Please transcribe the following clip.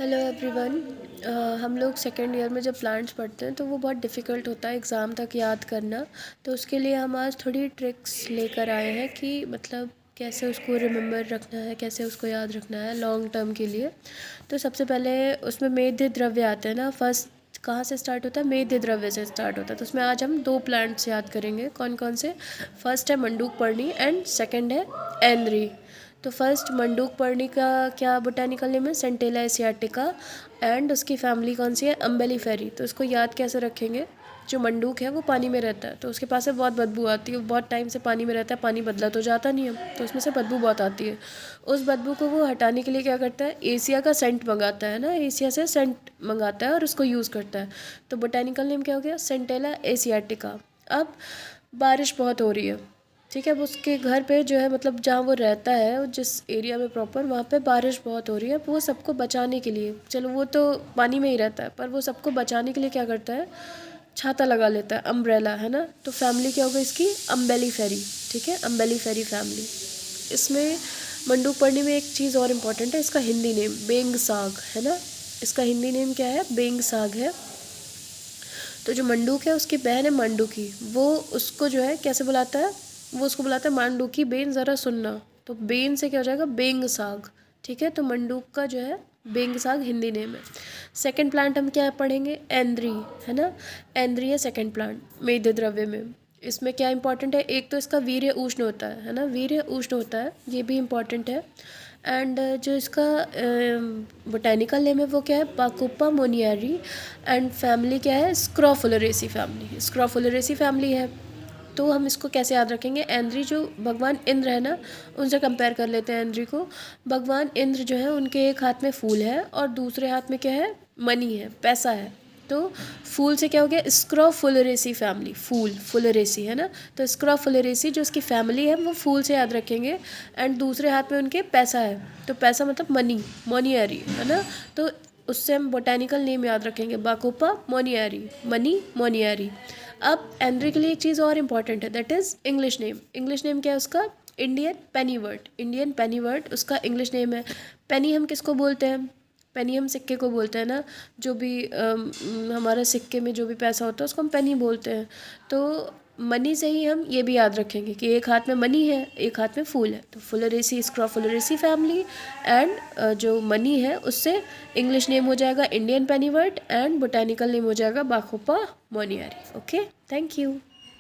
Hello everyone. हम लोग second year में जब प्लांट्स पढ़ते हैं तो वो बहुत डिफ़िकल्ट होता है एग्ज़ाम तक याद करना। तो उसके लिए हम आज थोड़ी ट्रिक्स लेकर आए हैं कि मतलब कैसे उसको रिमेंबर रखना है, कैसे उसको याद रखना है लॉन्ग टर्म के लिए। तो सबसे पहले उसमें मेध द्रव्य आते हैं ना। फर्स्ट कहाँ से स्टार्ट होता है? मेध द्रव्य से स्टार्ट होता है। तो उसमें आज हम 2 प्लांट्स याद करेंगे। कौन कौन से? फर्स्ट है मंडूक पर्णी एंड सेकेंड है एंद्री। तो फर्स्ट मंडूक पर्णी का क्या बोटेनिकल नेम है? Centella asiatica. एंड उसकी फैमिली कौन सी है? अम्बेलिफेरी। तो उसको याद कैसे रखेंगे? जो मंडूक है वो पानी में रहता है, तो उसके पास से बहुत बदबू आती है। बहुत टाइम से पानी में रहता है, पानी बदला तो जाता नहीं है, तो उसमें से बदबू बहुत आती है। उस बदबू को वो हटाने के लिए क्या करता है? एशिया का सेंट मंगाता है ना, एशिया से सेंट मंगाता है और उसको यूज़ करता है। तो बोटेनिकल नेम क्या हो गया? Centella asiatica. अब बारिश बहुत हो रही है, ठीक है। अब उसके घर पे जो है, मतलब जहाँ वो रहता है, जिस एरिया में प्रॉपर, वहाँ पे बारिश बहुत हो रही है। वो सबको बचाने के लिए, चलो वो तो पानी में ही रहता है, पर वो सबको बचाने के लिए क्या करता है? छाता लगा लेता है, अम्ब्रेला, है ना। तो फैमिली क्या होगा इसकी? अम्बेलिफेरी, ठीक है, अम्बेलिफेरी फैमिली। इसमें मंडूक पढ़ने में एक चीज़ और इम्पॉर्टेंट है, इसका हिंदी नेम बेंग साग है ना। इसका हिंदी नेम क्या है? बेंग साग है। तो जो मंडूक है उसकी बहन है मंडूकी, वो उसको जो है कैसे बुलाता है? वो उसको बुलाता है मंडूकी बेन, ज़रा सुनना। तो बेन से क्या हो जाएगा? बेंग साग, ठीक है। तो मंडूक का जो है बेंग साग हिंदी नेम है। सेकंड प्लांट हम क्या पढ़ेंगे? एंद्री, है ना। एंद्री है सेकंड प्लांट मेध द्रव्य में। इसमें क्या इंपॉर्टेंट है? एक तो इसका वीर्य उष्ण होता है ना, वीर्य उष्ण होता है, ये भी इम्पॉर्टेंट है। एंड जो इसका बोटेनिकल नेम है वो क्या है? बाकुप्पा मोनियरी। एंड फैमिली क्या है? स्क्रोफुलरेसी फैमिली, स्क्रोफुलरेसी फैमिली है। तो हम इसको कैसे याद रखेंगे? एंद्री जो भगवान इंद्र है ना, उनसे कंपेयर कर लेते हैं एंद्री को। भगवान इंद्र जो है उनके एक हाथ में फूल है और दूसरे हाथ में क्या है? मनी है, पैसा है। तो फूल से क्या हो गया? स्क्रोफुलरेसी फैमिली, फूल फुलरेसी, है ना। तो स्क्रोफुलरेसी जो उसकी फैमिली है वो फूल से याद रखेंगे। एंड दूसरे हाथ में उनके पैसा है, तो पैसा मतलब मनी, मोनियरी, है ना। तो उससे हम बोटेनिकल नेम याद रखेंगे, बाकोपा मोनियरी, मनी मोनियरी। अब एंड्री के लिए एक चीज़ और इम्पॉर्टेंट है, that is English name. English name क्या है उसका? इंडियन पेनीवर्ट, इंडियन पेनीवर्ट उसका इंग्लिश नेम है। पेनी हम किसको बोलते हैं? पेनी हम सिक्के को बोलते हैं ना। जो भी हमारा सिक्के में जो भी पैसा होता है उसको हम पेनी बोलते हैं। तो मनी से ही हम ये भी याद रखेंगे कि एक हाथ में मनी है, एक हाथ में फूल है। तो फुलरेसी, स्क्रोफुलरेसी फैमिली। एंड जो मनी है उससे इंग्लिश नेम हो जाएगा इंडियन पेनीवर्ट एंड बोटेनिकल नेम हो जाएगा Bacopa monnieri. Okay, thank you.